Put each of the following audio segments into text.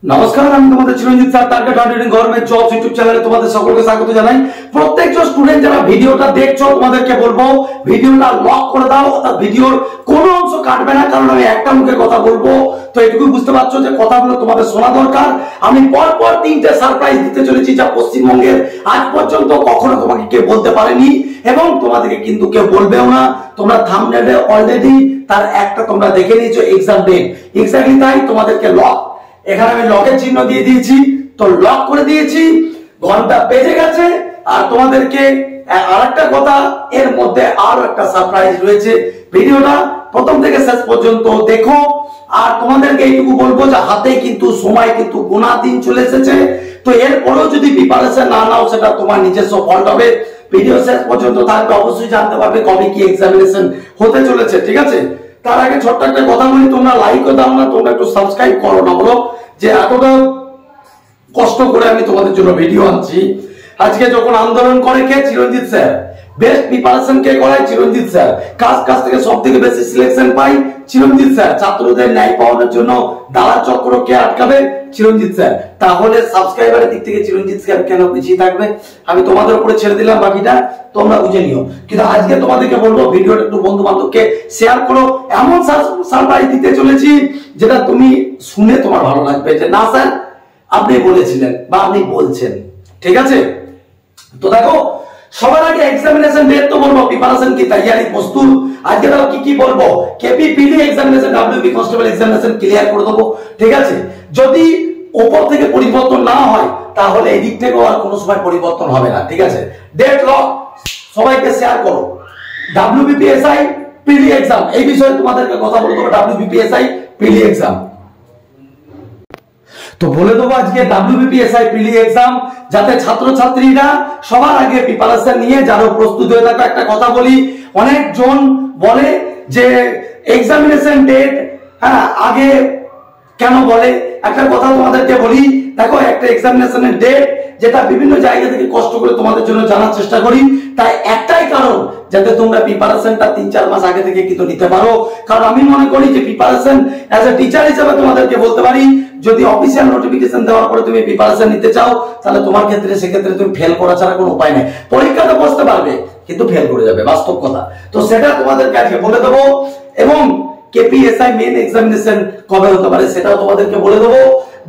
নমস্কার, আমি তোমাদের চিরঞ্জিত sir target হান্ড্রেডিং government jobs YouTube চ্যানেলে তোমাদের সকলকে স্বাগত জানাই। প্রত্যেকজন স্টুডেন্ট যারা ভিডিওটা দেখছো তোমাদেরকে বলবো ভিডিওটা লক করে দাও, অর্থাৎ ভিডিওর কোনো অংশ কাটবে না, কারণ আমি একটা মুখে কথা বলবো। তো এটুকু বুঝতে পারছো যে কথাগুলো তোমাদের শোনা দরকার। আমি পরপর 3টে সারপ্রাইজ দিতে চলেছি যা পশ্চিমবঙ্গের আজ পর্যন্ত কখনো তোমাকে কেউ বলতে পারেনি এবং তোমাদেরকে কিন্তু কেউ বলবেও না। তোমরা থাম্বনেলে অলরেডি তার একটা তোমরা দেখে নিয়েছো, এক্সাম ডেট। এক্স্যাক্টলি তাই, তোমাদেরকে লক, এখানে আমি লকের চিহ্ন দিয়ে দিয়েছি, তো লক করে দিয়েছি। ঘন্টা বেজে গেছে। আর তোমাদেরকে আরেকটা কথা, এর মধ্যে আরো একটা সারপ্রাইজ রয়েছে। ভিডিওটা প্রথম থেকে শেষ পর্যন্ত দেখো। আর তোমাদেরকে এইটুকু বলবো যে হাতে কিন্তু সময় কিন্তু গোনা দিন চলে এসেছে। তো এরপরেও যদি প্রিপারেশন না নাও সেটা তোমার নিজস্ব ফল্ট হবে। ভিডিও শেষ পর্যন্ত থাকবে, অবশ্যই জানতে পারবে কবে কি এক্সামিনেশন হতে চলেছে, ঠিক আছে? তার আগে ছোট্ট একটা কথা বলি, তোমরা লাইকও দাও না, তোমরা একটু সাবস্ক্রাইব করো না। বলো যে এতটা কষ্ট করে আমি তোমাদের জন্য ভিডিও আনছি। আজকে যখন আন্দোলন করে কে? চিরঞ্জিত স্যার। বেস্ট প্রিপারেশন কে করায়? চিরঞ্জিত স্যার। কাছ থেকে সব থেকে বেশি সিলেকশন পাই? চিরঞ্জিত স্যার। ছাত্রদের ন্যায় পাওয়ানোর জন্য দালাল চক্র কে আটকাবে? চিরঞ্জিত স্যার। তাহলে সাবস্ক্রাইবারের দিক থেকে চিরঞ্জিত স্যার কেন পিছিয়ে থাকবে? আমি তোমাদের উপরে ছেড়ে দিলাম, বাকিটা তোমরা বুঝে নিও। কিন্তু আজকে তোমাদেরকে বলবো ভিডিওটা একটু বন্ধু বান্ধবকে শেয়ার করো। এমন সারপ্রাইজ দিতে চলেছি যেটা তুমি শুনে তোমার ভালো লাগবে যে না স্যার আপনি বলেছিলেন বা আপনি বলছেন, ঠিক আছে? তো দেখো, সবার আগে এক্সামিনেশন ডেট তো বলবো, প্রিপারেশন কি তৈরি প্রস্তুত। আজকে তাও কি বলবো, KP PD examination, WB constable examination clear করে দেবো, ঠিক আছে? যদি উপর থেকে পরিবর্তন না হয় তাহলে এই দিক থেকেও আর কোনো সময় পরিবর্তন হবে না, ঠিক আছে? ডেট লক, সবাইকে শেয়ার করো। ডব্লিউবিপিএসআই পিডি এক্সাম, এই বিষয়ে তোমাদেরকে কথা বলতে হবে। ডব্লিউবিপিএসআই পিডি এক্সাম তো বলে দেবো আজকে ডব্লিউবিপিএসআই পিডি এক্সাম, যাতে ছাত্রছাত্রীরা সবার আগে প্রিপারেশন নিয়ে যারা প্রস্তুত হয়ে থাকে। একটা কথা বলি, অনেকজন বলে যে এক্সামিনেশন ডেট আগে কেন বলে। একটা কথা তোমাদেরকে বলি, দেখো একটা এক্সামিনেশনের ডেট যেটা বিভিন্ন জায়গা থেকে কষ্ট করে তোমাদের জন্য জানার চেষ্টা করি, তাই একটাই কারণ যাতে তোমরা প্রিপারেশনটা 3-4 মাস আগে থেকে কিন্তু নিতে পারো। কারণ আমি মনে করি যে প্রিপারেশন অ্যাজ এ টিচার হিসেবে তোমাদেরকে বলতে পারি, যদি অফিসিয়াল নোটিফিকেশন দেওয়ার পরে তুমি প্রিপারেশন নিতে চাও তাহলে তোমার ক্ষেত্রে সেক্ষেত্রে তুমি ফেল করা ছাড়া কোনো উপায় নেই। পরীক্ষাতে বসতে পারবে কিন্তু ফেল করে যাবে, বাস্তব কথা। তো সেটা তোমাদেরকে আজকে বলে দেবো। এবং কেপিএসআই মেন এক্সামিনেশন কবে হতে পারে সেটাও তোমাদেরকে বলে দেবো।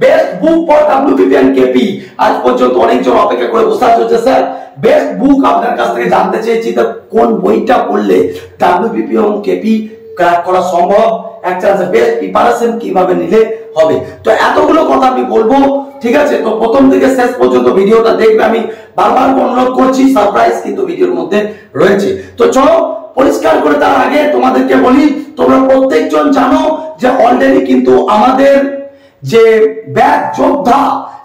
Best book for WBP and KP, আজ পর্যন্ত অনেকজন অপেক্ষা করে বসে আছে স্যার বেস্ট বুক আপনার কাছ থেকে জানতে চেয়েছি, তো কোন বইটা পড়লে ডব্লিউবিপি এবং কেপি ক্র্যাক করা সম্ভব, একটা বেস্ট প্রিপারেশন কিভাবে নিলে হবে। তো এতগুলো কথা আমি বলবো, ঠিক আছে? তো প্রথম থেকে শেষ পর্যন্ত ভিডিওটা দেখবে। আমি বারবার অনুরোধ করছি, সারপ্রাইজ কিন্তু ভিডিওর মধ্যে রয়েছে। তো চলো পরিষ্কার করে তার আগে তোমাদেরকে বলি, তোমরা প্রত্যেকজন জানো যে অলরেডি কিন্তু আমাদের যে ব্যাচ যোদ্ধা,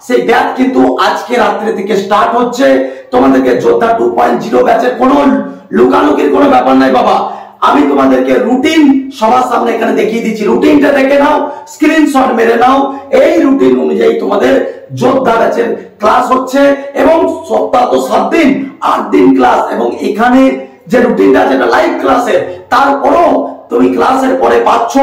সেই ব্যাচ কিন্তু আজকে রাত্রে থেকে স্টার্ট হচ্ছে। তোমাদেরকে যোদ্ধা 2.0 ব্যাচের কোনো লুকালুকির কোনো ব্যাপার নাই বাবা। আমি তোমাদেরকে রুটিন সবার সামনে এখানে দেখিয়ে দিচ্ছি, রুটিনটা দেখে নাও, স্ক্রিনশট মেরে নাও। এই রুটিন অনুযায়ী তোমাদের যোদ্ধা ব্যাচের ক্লাস হচ্ছে এবং সপ্তাহ তো 7 দিন, 8 দিন ক্লাস। এবং এখানে যে রুটিনটা যেটা লাইভ ক্লাসের, তারপরও তুমি ক্লাসের পরে পাচ্ছ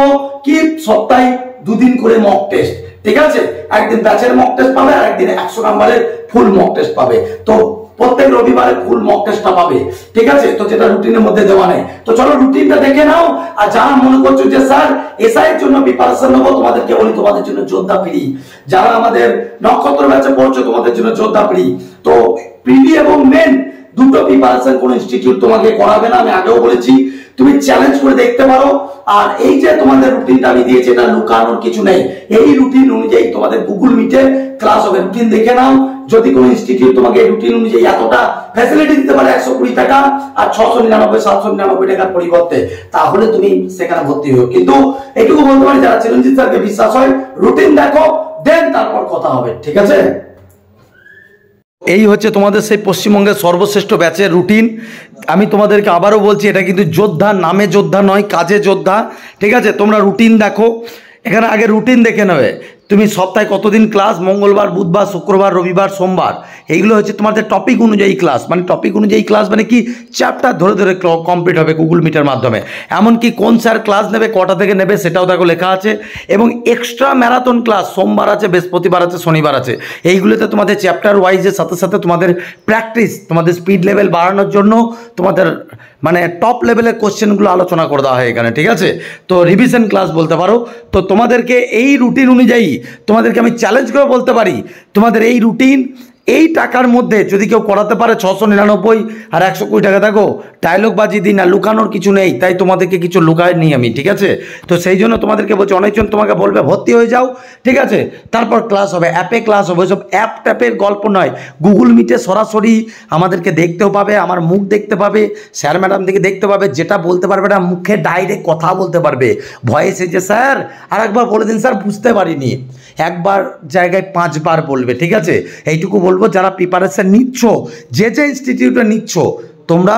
কি সপ্তাহে 2 দিন করে মক টেস্ট, ঠিক আছে? একদিন ব্যাচের মক টেস্ট পাবে আর একদিন 100 নম্বরের ফুল মক টেস্ট পাবে। তো প্রত্যেক রবিবারে ফুল মক টেস্টটা পাবে, ঠিক আছে? তো যেটা রুটিনের মধ্যে দেওয়া নেই। তো চলো রুটিনটা দেখে নাও। আর যারা মনে করছো যে স্যার এসআই এর জন্য প্রিপারেশন নেবো, তোমাদেরকে বলি তোমাদের জন্য যোদ্ধা ফ্রি। যারা আমাদের নক্ষত্র ব্যাচে পড়ছো তোমাদের জন্য যোদ্ধা ফ্রি। তো প্রিলি এবং মেন দুটো প্রিপারেশন কোন ইনস্টিটিউট তোমাকে করাবে না, আমি আগেও বলেছি। তুমি চ্যালেঞ্জ করে দেখতে পারো। আর এই যে তোমাদের রুটিনটা আমি দিয়েছি, এটা লুকানোর কিছু নেই। এই রুটিন অনুযায়ী তোমাদের গুগল মিটে ক্লাস হবে, রুটিন দেখে নাও। যদি কোনো ইনস্টিটিউট তোমাকে এই রুটিন অনুযায়ী এতটা ফ্যাসিলিটি দিতে পারে 120 টাকা আর 699-799 টাকার পরিবর্তে, তাহলে তুমি সেখানে ভর্তি হও। কিন্তু এটুকু বলতে পারি, যারা চিরঞ্জিত স্যারকে বিশ্বাস হয়, রুটিন দেখো, দেন তারপর কথা হবে, ঠিক আছে? এই হচ্ছে তোমাদের সেই পশ্চিমবঙ্গের সর্বশ্রেষ্ঠ ব্যাচের রুটিন। আমি তোমাদেরকে আবারও বলছি, এটা কিন্তু যোদ্ধা, নামে যোদ্ধা নয়, কাজে যোদ্ধা, ঠিক আছে? তোমরা রুটিন দেখো, এখানে আগে রুটিন দেখে নেবে। তুমি সপ্তাহে কতদিন ক্লাস, মঙ্গলবার, বুধবার, শুক্রবার, রবিবার, সোমবার, এইগুলো হচ্ছে তোমাদের টপিক অনুযায়ী ক্লাস। মানে টপিক অনুযায়ী ক্লাস মানে কি, চ্যাপ্টার ধরে ধরে কমপ্লিট হবে গুগল মিটের মাধ্যমে। এমনকি কোন স্যার ক্লাস নেবে, কটা থেকে নেবে, সেটাও দেখো লেখা আছে। এবং এক্সট্রা ম্যারাথন ক্লাস সোমবার আছে, বৃহস্পতিবার আছে, শনিবার আছে। এইগুলোতে তোমাদের চ্যাপ্টার ওয়াইজের সাথে সাথে তোমাদের প্র্যাকটিস, তোমাদের স্পিড লেভেল বাড়ানোর জন্য তোমাদের মানে টপ লেভেলের কোশ্চেনগুলো আলোচনা করে দেওয়া হয় এখানে, ঠিক আছে? তো রিভিশন ক্লাস বলতে পারো। তো তোমাদেরকে এই রুটিন অনুযায়ী তোমাদেরকে আমি চ্যালেঞ্জ করে বলতে পারি, তোমাদের এই রুটিন এই টাকার মধ্যে যদি কেউ করাতে পারে 699 আর 120 টাকা, দেখো ডায়লগ বাজি দিই না, লুকানোর কিছু নেই, তাই তোমাদেরকে কিছু লুকায় নিই আমি, ঠিক আছে? তো সেই জন্য তোমাদেরকে বলছি, অনেকজন তোমাকে বলবে ভর্তি হয়ে যাও, ঠিক আছে, তারপর ক্লাস হবে, অ্যাপে ক্লাস হবে। ওইসব অ্যাপ ট্যাপের গল্প নয়, গুগল মিটে সরাসরি আমাদেরকে দেখতেও পাবে, আমার মুখ দেখতে পাবে, স্যার ম্যাডাম থেকে দেখতে পাবে। যেটা বলতে পারবে না মুখে ডাইরেক্ট কথা বলতে পারবে, ভয়েসে যে স্যার আর একবার বলে দিন স্যার বুঝতে পারিনি, একবার জায়গায় 5 বার বলবে, ঠিক আছে? এইটুকু বলবো, যারা প্রিপারেশন নিচ্ছ, যে যে ইনস্টিটিউটে নিচ্ছ, তোমরা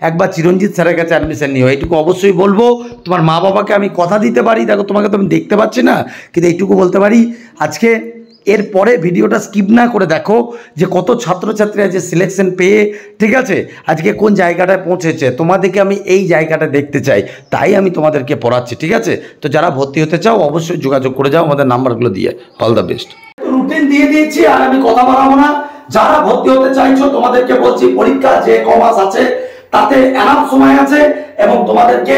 একবার চিরঞ্জিত স্যারের কাছে অ্যাডমিশন নিও, এইটুকু অবশ্যই বলবো। তোমার মা বাবাকে আমি কথা দিতে পারি, দেখো তোমাকে তো আমি দেখতে পাচ্ছি না, কিন্তু এইটুকু বলতে পারি, আজকে এরপরে ভিডিওটা স্কিপ না করে দেখো যে কত ছাত্রছাত্রী আছে সিলেকশন পেয়ে, ঠিক আছে, আজকে কোন জায়গাটায় পৌঁছেছে। তোমাদেরকে আমি এই জায়গাটা দেখতে চাই, তাই আমি তোমাদেরকে পড়াচ্ছি, ঠিক আছে? তো যারা ভর্তি হতে চাও অবশ্যই যোগাযোগ করে যাও আমাদের নাম্বারগুলো দিয়ে। All the best. রুটিন দিয়ে দিয়েছি আর আমি কথা বাড়াবো না। যারা ভর্তি হতে চাইছো তোমাদেরকে বলছি, পরীক্ষা যে কমাস আছে তাতে এনাফ সময় আছে, এবং তোমাদেরকে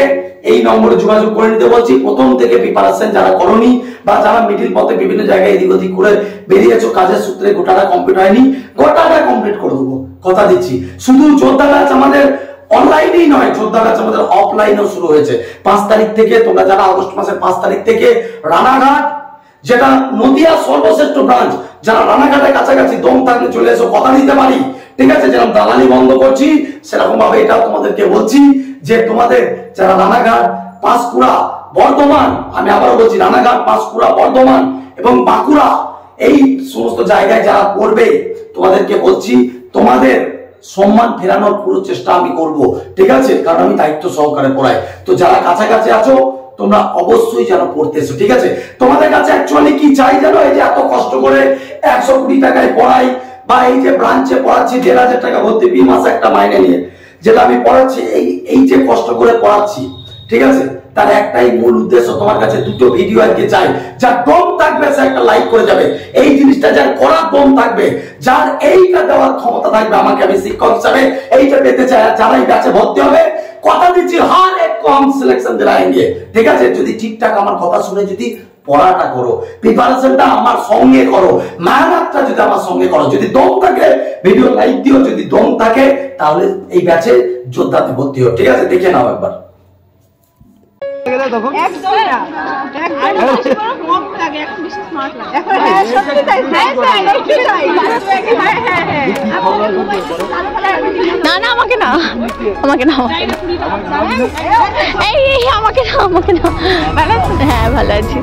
এই নম্বরে যোগাযোগ করে নিতে বলছি। প্রথম থেকে প্রিপারেশন যারা করনি বা যারা মিডিল পথে বিভিন্ন জায়গায় এদিক ওদিক করে বেরিয়েছো, কাজের সূত্রে গোটাটা কমপ্লিট হয়নি, গোটাটা কমপ্লিট করে দেবো, কথা দিচ্ছি। শুধু যোদ্ধা ব্যাচ আমাদের অনলাইনেই নয়, যোদ্ধা ব্যাচ আমাদের অফলাইনেও শুরু হয়েছে 5 তারিখ থেকে। তোমরা যারা আগস্ট মাসের 5 তারিখ থেকে রানাঘাট, যেটা নদিয়া সর্বশ্রেষ্ঠ ব্রাঞ্চ, যারা রানাঘাটের কাছাকাছি দম থাকলে চলে এসো, কথা দিতে পারি, ঠিক আছে? যেরকম দালালি বন্ধ করছি, সেরকম ভাবে এটাও তোমাদেরকে বলছি যে তোমাদের যারা রানাঘাট, পাঁশকুড়া, বর্ধমান, আমি আবারও বলছি রানাঘাট, পাঁশকুড়া, বর্ধমান এবং বাঁকুড়া, এই সমস্ত জায়গায় যারা পড়বে, তোমাদেরকে বলছি তোমাদের সম্মান ফেরানোর পুরো চেষ্টা আমি করব, ঠিক আছে? কারণ আমি দায়িত্ব সহকারে পড়াই। তো যারা কাছাকাছি আছো তোমরা অবশ্যই যেন পড়তেছো, ঠিক আছে? তোমাদের কাছে অ্যাকচুয়ালি কি চাই জানো? এই যে এত কষ্ট করে 120 টাকায় পড়াই, বা এই যে ব্রাঞ্চে পড়াচ্ছি 1,500 টাকা ভর্তি, 2 মাসে একটা মাইনে নিয়ে যেটা আমি পড়াচ্ছি, এই যে কষ্ট করে পড়াচ্ছি, ঠিক আছে, তার একটাই মূল উদ্দেশ্য, তোমার কাছে দুটো ভিডিও আজকে চাই। যার দম থাকবে সে একটা লাইক করে যাবে, এই জিনিসটা যার করার দম থাকবে, যার এইটা দেওয়ার ক্ষমতা থাকবে, আমাকে আমি শিক্ষক হিসাবে এইটা পেতে চাই। যারা এই ব্যাচে ভর্তি হবে, কথা দিচ্ছি হার এক কম সিলেকশন দিলাएंगे, ঠিক আছে? যদি ঠিকঠাক আমার কথা শুনে যদি পড়াটা করো, প্রিপারেশনটা আমার সঙ্গে করো, মেহনতটা যদি আমার সঙ্গে করো, যদি দম থাকে ভিডিও লাইক দিও, যদি দম থাকে তাহলে এই ব্যাচে যোদ্ধাতে ভর্তি হও, ঠিক আছে? দেখে নাও একবার। না না আমাকে না, আমাকে না, এই আমাকে না, আমাকে না। হ্যাঁ ভালো আছি।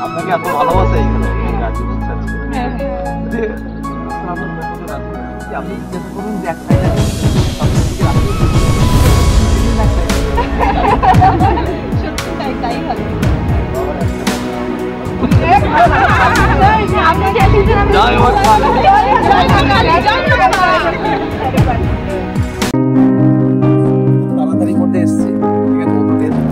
আপনাকে এত ভালোবাসা আপনি জিজ্ঞাসা করুন যে একটাই তাড়াতাড়ির মধ্যে এসছে, ঠিক আছে?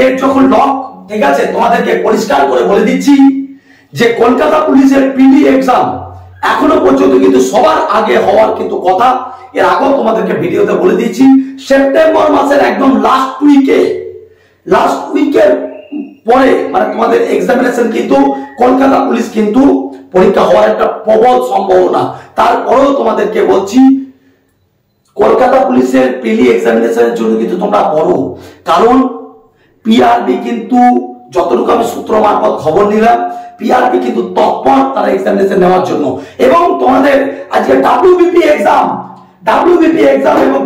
ডেট যখন লক, ঠিক আছে, তোমাদেরকে পরিষ্কার করে বলে দিচ্ছি যে কলকাতা পুলিশের পিডি এক্সাম এখনো পর্যন্ত কিন্তু সবার আগে হওয়ার কিন্তু কথা। এর আগেও তোমাদেরকে ভিডিওতে বলে দিচ্ছি, সেপ্টেম্বর মাসের একদম লাস্ট উইকের পরে মানে তোমাদের এক্সামিনেশন কিন্তু কলকাতা পুলিশ কিন্তু পরীক্ষা হওয়ার একটা প্রবল সম্ভাবনা। তারপরেও তোমাদেরকে বলছি কলকাতা পুলিশের প্রিলি এক্সামিনেশনের জন্য কিন্তু তোমরা পড়ো, কারণ পিআরবি কিন্তু যতটুকু আমি সূত্র মারফত খবর নিলাম, পিআরবি কিন্তু তৎপর তারা এক্সামিনেশন নেওয়ার জন্য। এবং তোমাদের আজকে ডাব্লিউবিপি এক্সাম এবং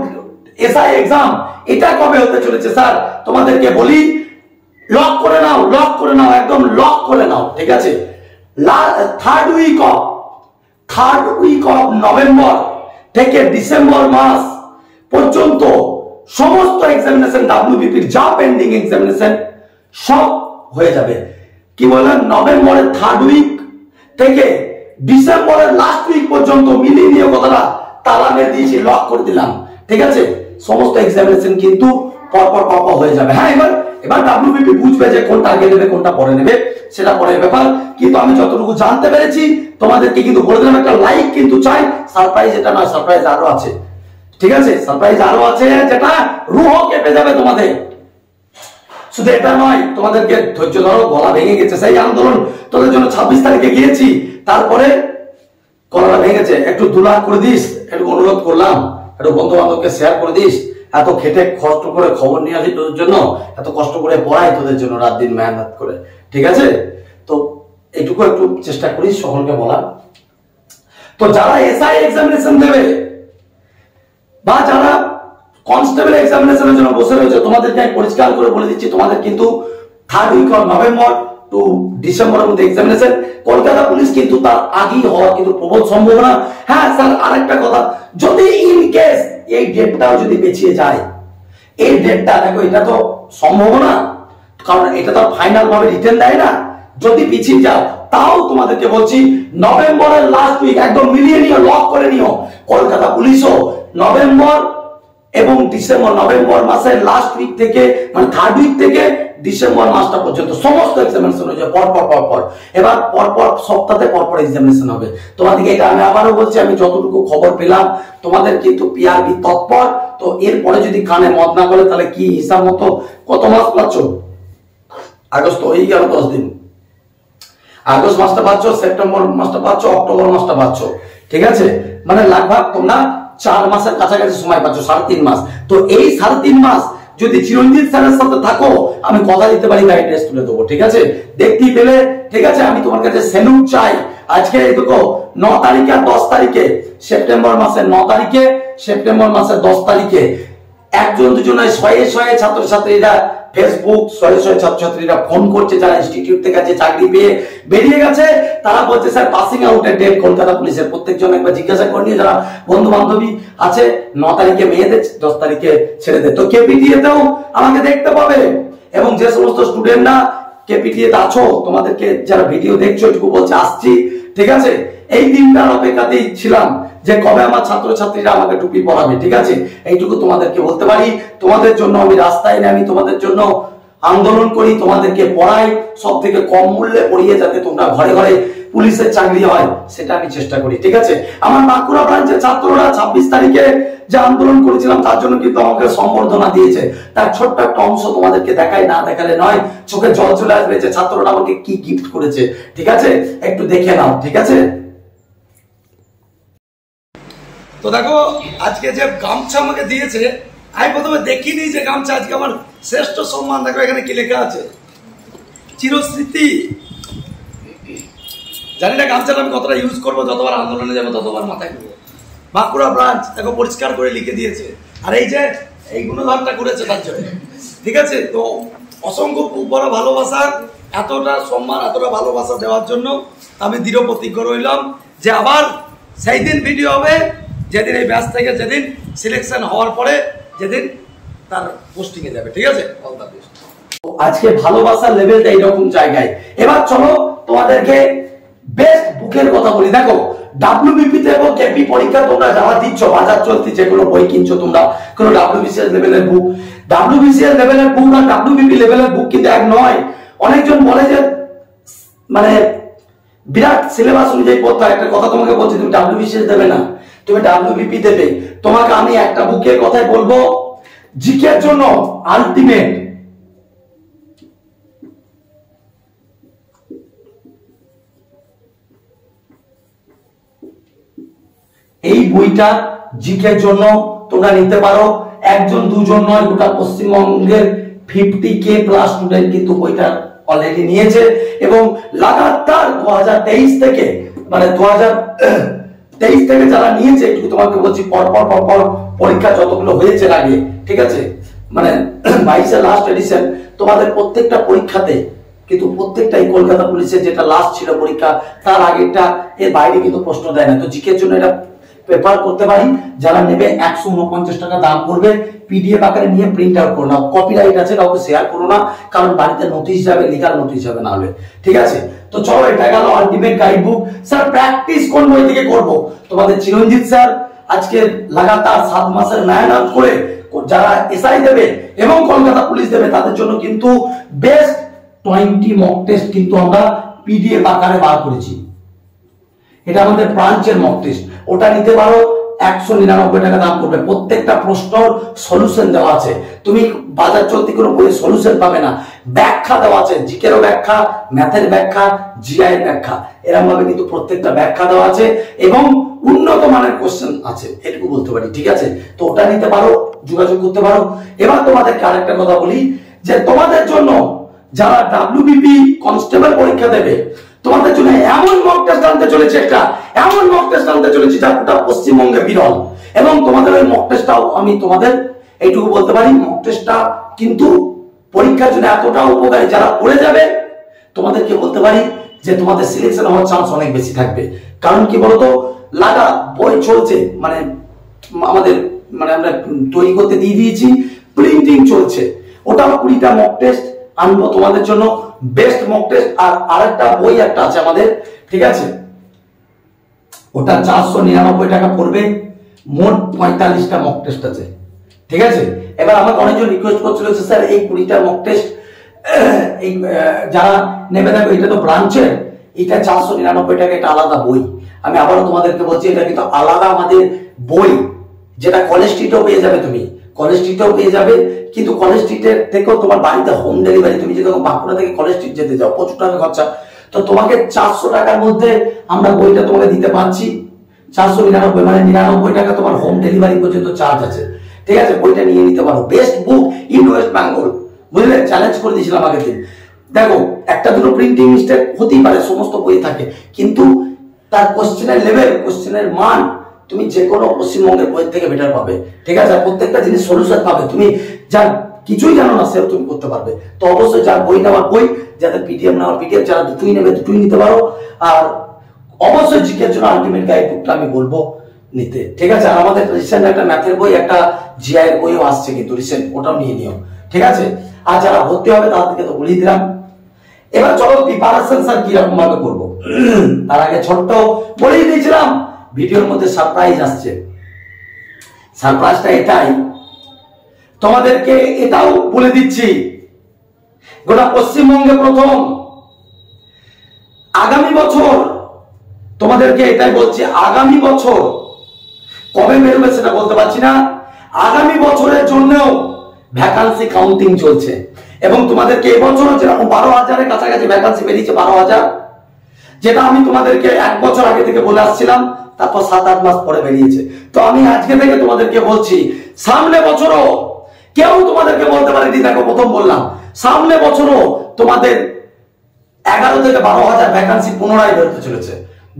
এসআই এক্সাম এটা কবে হতে চলেছে স্যার? তোমাদেরকে বলি লক করে নাও, একদম লক করে নাও, ঠিক আছে। থার্ড উইক অফ নভেম্বর থেকে ডিসেম্বর মাস পর্যন্ত সমস্ত এক্সামিনেশন ডাব্লিউবিপির যা পেন্ডিং এক্সামিনেশন সব হয়ে যাবে। কি বললেন? নভেম্বরের থার্ড উইক থেকে ডিসেম্বরের লাস্ট উইক পর্যন্ত মিলিয়ে নিয়ে কথাটা তালা মেরে দিয়েছি, লক করে দিলাম, ঠিক আছে। সমস্ত এক্সামিনেশন কিন্তু পরপর হয়ে যাবে। হ্যাঁ, এবার ডাব্লিউবিপি বুঝবে যে কোনটা আগে নেবে কোনটা পরে নেবে, সেটা পরের ব্যাপার। কিন্তু আমি যতটুকু জানতে পেরেছি তোমাদেরকে কিন্তু বলে দিলাম, একটা লাইক কিন্তু চাই। সারপ্রাইজ এটা নয়, সারপ্রাইজ আরো আছে, ঠিক আছে, সারপ্রাইজ আরো আছে যেটা রুহ কেঁপে যাবে তোমাদের। শুধু এটা নয়, তোমাদেরকে ধৈর্য ধরো, গলা ভেঙে গেছে, সেই আন্দোলন তোদের জন্য 26 তারিখে গিয়েছি, তারপরে গলাটা ভেঙেছে, একটু দুলাখ করে দিস, একটু অনুরোধ করলাম, একটু বন্ধু বান্ধবকে শেয়ার করে দিস। এত খেটে কষ্ট করে খবর নিয়ে আসি তোদের জন্য, এত কষ্ট করে পড়াই তোদের জন্য রাত দিন মেহনত করে, ঠিক আছে। তো এইটুকু একটু চেষ্টা করিস সকলকে বলার। তো যারা এসআই এক্সামিনেশন দেবে বা যারা কনস্টেবল এক্সামিনেশনের জন্য বসে রয়েছে, তোমাদেরকে আমি পরিষ্কার করে বলে দিচ্ছি, তোমাদের কিন্তু third week of November to ডিসেম্বরের মধ্যে এক্সামিনেশন। কলকাতা পুলিশ কিন্তু তার আগেই হওয়ার কিন্তু প্রবল সম্ভাবনা। হ্যাঁ স্যার, আরেকটা কথা, যদি ইন কেস এই ডেটটাও যদি পেছিয়ে যায়, এই ডেটটা দেখো, এটা তো সম্ভাবনা, কারণ এটা তো ফাইনাল ভাবে রিটেন দেয় না। যদি পিছিয়ে যাও তাও তোমাদেরকে বলছি নভেম্বরের লাস্ট উইক একদম মিলিয়ে নিও, লক করে নিও। কলকাতা পুলিশও নভেম্বর এবং ডিসেম্বর, নভেম্বর মাসের লাস্ট উইক থেকে মানে থার্ড উইক থেকে ডিসেম্বর মাসটা পর্যন্ত সমস্ত এক্সামিনেশন হয়ে যাবে পর। এবার পর সপ্তাহে পর এক্সামিনেশন হবে। তোমাদেরকে এটা আমি আবারও বলছি, আমি যতটুকু খবর পেলাম তোমাদের কিন্তু পিআরবি তৎপর। তো এরপরে যদি কানে মদ না করে তাহলে কি হিসাব মতো কত মাস পাচ্ছ? আগস্ট তো এই গেল 10 দিন, আগস্ট মাসটা পাচ্ছ, সেপ্টেম্বর মাসটা পাচ্ছ, অক্টোবর মাসটা পাচ্ছ, ঠিক আছে। মানে লাগভাগ তোমরা 4 মাসের কাছাকাছি সময় পাচ্ছ, 3.5 মাস। তো এই 3.5 মাস যদি চিরঞ্জিত স্যারের সাথে থাকো, আমি কথা দিতে পারি গাইড টেস্ট তুলে দেবো, ঠিক আছে। দেখতেই পেলে, ঠিক আছে। আমি তোমার কাছে সেলুট চাই। আজকে দেখো 9 তারিখে আর 10 তারিখে, সেপ্টেম্বর মাসের 9 তারিখে, সেপ্টেম্বর মাসের 10 তারিখে একজন দুজন শয়ে ছাত্রছাত্রীরা ফেসবুক, শয়ে ছাত্রছাত্রীরা ফোন করছে, যারা ইনস্টিটিউট থেকে যে চাকরি পেয়ে বেরিয়ে গেছে, তারা বলছে স্যার পাসিং আউটের ডেট কলকাতা পুলিশের। প্রত্যেকজন একবার জিজ্ঞাসা করে নিয়ে, যারা বন্ধু বান্ধবী আছে, 9 তারিখে মেয়েদের, 10 তারিখে ছেলেদের। তো কেপিটিএতেও আমাকে দেখতে পাবে। এবং যে সমস্ত স্টুডেন্টরা কেপিটিএতে আছো, তোমাদেরকে যারা ভিডিও দেখছো, এটুকু বলছে আসছি, ঠিক আছে। এই দিনটার অপেক্ষাতেই ছিলাম যে কবে আমার ছাত্রছাত্রীরা আমাকে টুপি পরাবে, ঠিক আছে। এইটুকু তোমাদেরকে বলতে পারি। তোমাদের জন্য আমি রাস্তায় নেই, আমি তোমাদের জন্য আন্দোলন করি, তোমাদেরকে পড়াই, সব থেকে কম মূল্যে পড়িয়ে যাতে তোমরা ঘরে ঘরে পুলিশের চাকরি হয়, সেটা আমি চেষ্টা করি, ঠিক আছে। আমার বাঁকুড়া ব্রাঞ্চের ছাত্ররা 26 তারিখে যে আন্দোলন করেছিলাম তার জন্য কিন্তু আমাকে সম্বর্ধনা দিয়েছে। তার ছোট্ট একটা অংশ তোমাদেরকে দেখাই, না দেখালে নয়, চোখে জল চলে আসবে যে ছাত্ররা আমাকে কি গিফট করেছে, ঠিক আছে। একটু দেখে নাও, ঠিক আছে। তো দেখো আজকে যে গামছা আমাকে দিয়েছে, আমি প্রথমে দেখিনি যে গামছা, আজকে আমার শ্রেষ্ঠ সম্মান। দেখো এখানে কি লেখা আছে, চিরস্মৃতি। জানি না গামছাটা আমি কতটা ইউজ করবো, যতবার আন্দোলনে যাবো ততবার মাথায় নেবো। বাঁকুড়া ব্রাঞ্চ দেখো পরিষ্কার করে লিখে দিয়েছে। আর এই যে এই গুণধরটা করেছে তার জন্য, ঠিক আছে। তো অসংখ্য বড় ভালোবাসা, এতটা সম্মান, এতটা ভালোবাসা দেওয়ার জন্য আমি দৃঢ় প্রতিজ্ঞ রইলাম যে আবার সেই দিন ভিডিও হবে যেদিন এই ব্যাচ থেকে, যেদিন সিলেকশন হওয়ার পরে, যেদিন তার পোস্টিং এ যাবে, ঠিক আছে। আজকে ভালোবাসার লেভেলটা এইরকম জায়গায়। এবার চলো তোমাদেরকে বেস্ট বুকের কথা বলি, দেখো ডাব্লিউবিপি তে এবং কেপি পরীক্ষা তোমরা যারা দিচ্ছ, বাজার চলতি যে কোনো বই কিনছো তোমরা, কোনো ডাব্লিউবিসিএস লেভেলের বুক, ডাব্লিউবিসিএস লেভেলের বুক আর ডাব্লিউবিপি লেভেলের বুক কিন্তু এক নয়। অনেকজন বলে যে মানে বিরাট সিলেবাস অনুযায়ী পড়তে হয়। একটা কথা তোমাকে বলছি, তুমি ডাব্লিউবিসিএস দেবে না, তুমি ডাব্লিউবিপি দেবে। তোমাকে আমি একটা বুকের কথাই বলবো, জিকের জন্য আলটিমেট, এই বইটা জিকের জন্য তোমরা নিতে পারো। একজন দুজন নয়, গোটা পশ্চিমবঙ্গের 50K প্লাস স্টুডেন্ট কিন্তু বইটা অলরেডি নিয়েছে এবং লাগাতার 2023 থেকে মানে 2023 থেকে যারা নিয়েছে, একটু তোমাকে বলছি পর পরীক্ষা যতগুলো হয়েছে আগে, ঠিক আছে, মানে 22 লাস্ট এডিশন, তোমাদের প্রত্যেকটা পরীক্ষাতে কিন্তু প্রত্যেকটাই কলকাতা পুলিশের যেটা লাস্ট ছিল পরীক্ষা, তার আগেরটা এর বাইরে কিন্তু প্রশ্ন দেয় না। তো জিকের জন্য এটা পেপার করতে পারি। যারা নেবে 149 টাকা দাম পড়বে, পিডিএফ আকারে নিয়ে প্রিন্ট আউট করো না, কপিরাইট আছে, কাউকে শেয়ার করো না, কারণ বাড়িতে নোটিশ যাবে, লিগাল নোটিশ যাবে না হলে, ঠিক আছে। তো চলো, এটা গেল ultimate guide book. Sir practice কোন বই থেকে করব? তোমাদের চিরঞ্জিত স্যার আজকে লাগাতার 7 মাসের মেহনত করে যারা এসআই দেবে এবং কলকাতা পুলিশ দেবে তাদের জন্য কিন্তু বেস্ট 20 মক টেস্ট কিন্তু আমরা পিডিএফ আকারে বার করেছি। এটা আমাদের ব্রাঞ্চের মক টেস্ট, ওটা নিতে পারো, 199 টাকা দাম পড়বে। প্রত্যেকটা প্রশ্নের সলিউশন দেওয়া আছে, তুমি বাজার চলতি কোনো বইয়ের সলিউশন পাবে না, ব্যাখ্যা দেওয়া আছে, জিকেরও ব্যাখ্যা, ম্যাথের ব্যাখ্যা, জিআই এর ব্যাখ্যা, এরকম ভাবে কিন্তু প্রত্যেকটা ব্যাখ্যা দেওয়া আছে এবং উন্নত মানের কোশ্চেন আছে, এটুকু বলতে পারি, ঠিক আছে। তো ওটা নিতে পারো, যোগাযোগ করতে পারো। এবার তোমাদেরকে আরেকটা কথা বলি, যে তোমাদের জন্য যারা ডাব্লিউবিপি কনস্টেবল পরীক্ষা দেবে, তোমাদের জন্য এমন মক টেস্ট আনতে চলেছে, একটা এমন মক টেস্ট আনতে চলেছে যা গোটা পশ্চিমবঙ্গে বিরল। এবং তোমাদের ওই মক টেস্টটাও আমি তোমাদের এইটুকু বলতে পারি, মক টেস্টটা কিন্তু পরীক্ষার জন্য এতটা উপকারী, যারা পড়ে যাবে তোমাদেরকে বলতে পারি যে তোমাদের সিলেকশন হওয়ার চান্স অনেক বেশি থাকবে। কারণ কি বলতো, লাগা বই চলছে, মানে আমাদের মানে আমরা তৈরি করতে দিয়ে দিয়েছি, প্রিন্টিং চলছে, ওটাও 20টা মক টেস্ট আনবো তোমাদের জন্য, বেস্ট মক টেস্ট। আর আরেকটা বই একটা আছে আমাদের, ঠিক আছে, ওটা 499 টাকা পড়বে, মোট 45টা মক টেস্ট আছে, ঠিক আছে। এবার আমাকে অনেকজন রিকোয়েস্ট করছিল যে স্যার এই 20টা মক টেস্ট এই যারা নেবে, দেখো এটা তো ব্রাঞ্চের, এটা 499 টাকা, এটা আলাদা বই। আমি আবারও তোমাদেরকে বলছি, এটা কিন্তু আলাদা আমাদের বই, যেটা কলেজ স্ট্রিটেও পেয়ে যাবে, তুমি কলেজ স্ট্রিটেও পেয়ে যাবে, কিন্তু কলেজ স্ট্রিটের থেকেও তোমার বাড়িতে হোম ডেলিভারি, তুমি যদি বাঁকুড়া থেকে কলেজ স্ট্রিট যেতে যাও প্রচুর টাকা খরচা, তো তোমাকে 400 টাকার মধ্যে আমরা বইটা তোমাকে দিতে পারছি। 499 মানে 99 টাকা তোমার হোম ডেলিভারি পর্যন্ত চার্জ আছে, ঠিক আছে। বইটা নিয়ে নিতে পারো, best book in West Bengal, বুঝলে, চ্যালেঞ্জ করে দিয়েছিলাম আগের দিন। দেখো একটা দুটো প্রিন্টিং মিস্টেক হতেই পারে, সমস্ত বই থাকে, কিন্তু তার কোশ্চেনের লেভেল, কোশ্চেনের মান তুমি যে কোনো পশ্চিমবঙ্গের বই থেকে বেটার পাবে, ঠিক আছে। প্রত্যেকটা জিনিস সলিউশন পাবে, তুমি যার কিছুই জানো না সেও তুমি করতে পারবে। তো অবশ্যই যার বই নেওয়ার বই, যাদের পিডিএফ নেওয়ার পিডিএফ, যারা দুটোই নেবে দুটোই নিতে পারো। আর অবশ্যই জিকের জন্য আলটিমেট গাইড বুকটা আমি বলবো নিতে, ঠিক আছে। আর আমাদের রিসেন্ট একটা ম্যাথের বই, একটা জিআই এর বইও আসছে কিন্তু রিসেন্ট, ওটাও নিয়ে নিও, ঠিক আছে। আর যারা ভর্তি হবে তাদেরকে তো বলেই দিলাম। এবার চলো প্রিপারেশন স্যার কিরকম ভাবে করবো, তার আগে ছোট্ট বলেই দিয়েছিলাম ভিডিওর মধ্যে সারপ্রাইজ আসছে। সারপ্রাইজটা এটাই, তোমাদেরকে এটাও বলে দিচ্ছি, গোটা পশ্চিমবঙ্গে প্রথম আগামী বছর, তোমাদেরকে এটাই বলছি, আগামী বছর কবে বেরোবে সেটা বলতে পারছি না, আগামী বছরের জন্যও ভ্যাকান্সি কাউন্টিং চলছে। এবং তোমাদেরকে এবছর যেরকম 12,000-এর কাছাকাছি ভ্যাকান্সি বেরিয়েছে, 12,000, যেটা আমি তোমাদেরকে 1 বছর আগে থেকে বলে আসছিলাম, তারপর 7-8 মাস পরে বেরিয়েছে। তো আমি আজকে থেকে তোমাদেরকে বলছি, সামনে বছরও কেউ তোমাদেরকে বলতে পারেনি, দেখো প্রথম বললাম, সামনে বছরও তোমাদের 11 থেকে 12,000 ভ্যাকান্সি পুনরায় বেরোতে চলেছে।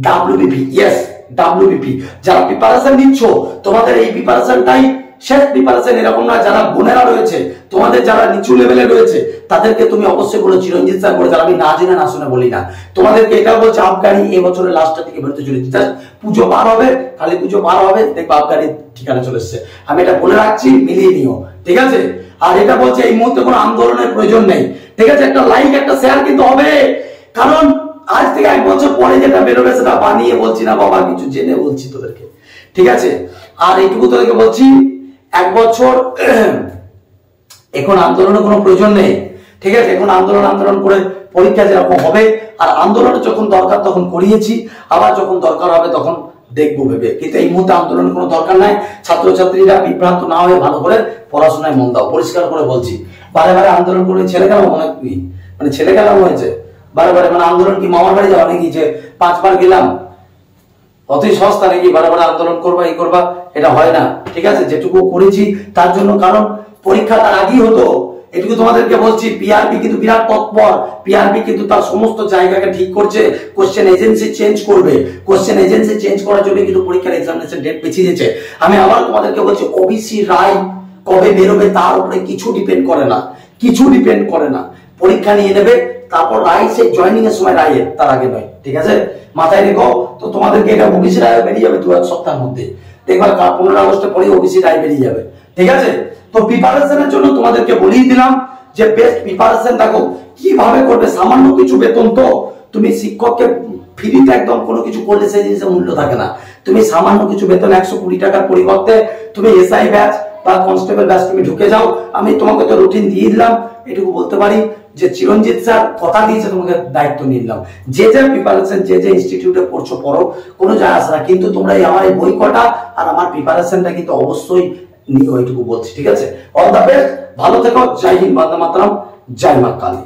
ডাব্লিউবিপি, ইয়েস ডাব্লিউবিপি, যারা প্রিপারেশন নিচ্ছ, তোমাদের এই প্রিপারেশনটাই শেষ প্রিপারেশন, এরকম না। যারা বোনেরা রয়েছে, তোমাদের যারা নিচু লেভেলে রয়েছে, তাদেরকে তুমি অবশ্যই বলো, চিরঞ্জিত স্যার বলে, যারা আমি না জেনে না শুনে বলি না, তোমাদেরকে এটা বলছে, আবগারি এই বছরের লাস্টের দিকে বেরোতে চলেছে, জাস্ট পুজো পার হবে, কালী পুজো পার হবে, দেখবো আবগারি ঠিকানা চলে এসছে। আমি এটা বলে রাখছি, মিলিয়ে নিও, ঠিক আছে। আর এটা বলছে এই মুহূর্তে কোনো আন্দোলনের প্রয়োজন নেই, ঠিক আছে। একটা লাইক একটা শেয়ার কিন্তু হবে, কারণ আজ থেকে 1 বছর পরে যেটা বেরোবে সেটা বানিয়ে বলছি না বাবা, কিছু জেনে বলছি তোদেরকে, ঠিক আছে? আর এইটুকু তোদেরকে বলছি, 1 বছর এখন আন্দোলনের কোনো প্রয়োজন নেই, ঠিক আছে? এখন আন্দোলন করে পরীক্ষা যেরকম হবে, আর আন্দোলনে যখন দরকার তখন করিয়েছি, আবার যখন দরকার হবে তখন দেখবো ভেবে, কিন্তু এই মুহূর্তে আন্দোলনের কোনো দরকার নাই। ছাত্রছাত্রীরা বিভ্রান্ত না হয়ে ভালো করে পড়াশোনায় মন দাও, পরিষ্কার করে বলছি। বারে বারে আন্দোলন করে ছেলে গেলাম অনেক, মানে ছেলে গেলাম হয়েছে বারে বারে, মানে আন্দোলন কি মামার বাড়ি যাওয়া নাকি যে 5 বার গেলাম, অতই সস্তা নাকি বারে বারে আন্দোলন করবা এই করবা? এটা হয় না, ঠিক আছে? যেটুকু করেছি তার জন্য, কারণ পরীক্ষা তার আগেই হতো, এটুকু তোমাদেরকে বলছি। পিআরবি কিন্তু বিরাট তৎপর, পিআরবি কিন্তু তার সমস্ত জায়গাকে ঠিক করছে, কোশ্চেন এজেন্সি চেঞ্জ করবে, কোশ্চেন এজেন্সি চেঞ্জ করার জন্য কিন্তু পরীক্ষার এক্সামিনেশন ডেট পিছিয়ে দিয়েছে। আমি আবার তোমাদেরকে বলছি, ওবিসি রায় কবে বেরোবে তার উপরে কিছু ডিপেন্ড করে না, কিছু ডিপেন্ড করে না। পরীক্ষা নিয়ে নেবে, তারপর রায় সে জয়েনিং এর সময় রায়, তার আগে নয়, ঠিক আছে? মাথায় রেখো। তো তোমাদেরকে এটা ওবিসি রায় বেরিয়ে যাবে 2 সপ্তাহের মধ্যে, দেখবা 15 আগস্টের পরে ওবিসি রায় বেরিয়ে যাবে, ঠিক আছে? তো প্রিপারেশনের জন্য তোমাদেরকে বলেই দিলাম যে বেস্ট প্রিপারেশন দেখো কিভাবে করবে। সামান্য কিছু বেতন, তো তুমি শিক্ষককে ফ্রিতে একদম কোনো কিছু করলে সেই জিনিসের মূল্য থাকে না। তুমি সামান্য কিছু বেতন 120 টাকার পরিবর্তে তুমি এসআই ব্যাচ বা কনস্টেবল ব্যাচ তুমি ঢুকে যাও। আমি তোমাকে তো রুটিন দিয়ে দিলাম, এটুকু বলতে পারি যে চিরঞ্জিত স্যার কথা দিয়েছে, তোমাকে দায়িত্ব নিয়ে নিলাম। যে প্রিপারেশন যে ইনস্টিটিউটে পড়ছো পড়ো, কোনো যায় আসে না, কিন্তু তোমরা আমার এই বই কটা আর আমার প্রিপারেশনটা কিন্তু অবশ্যই নিয়ে, ওইটুকু বলছি, ঠিক আছে? অল দ্য বেস্ট, ভালো থেকো। জয় হিন্দ, বন্দে মাতরম, জয় মা কালী।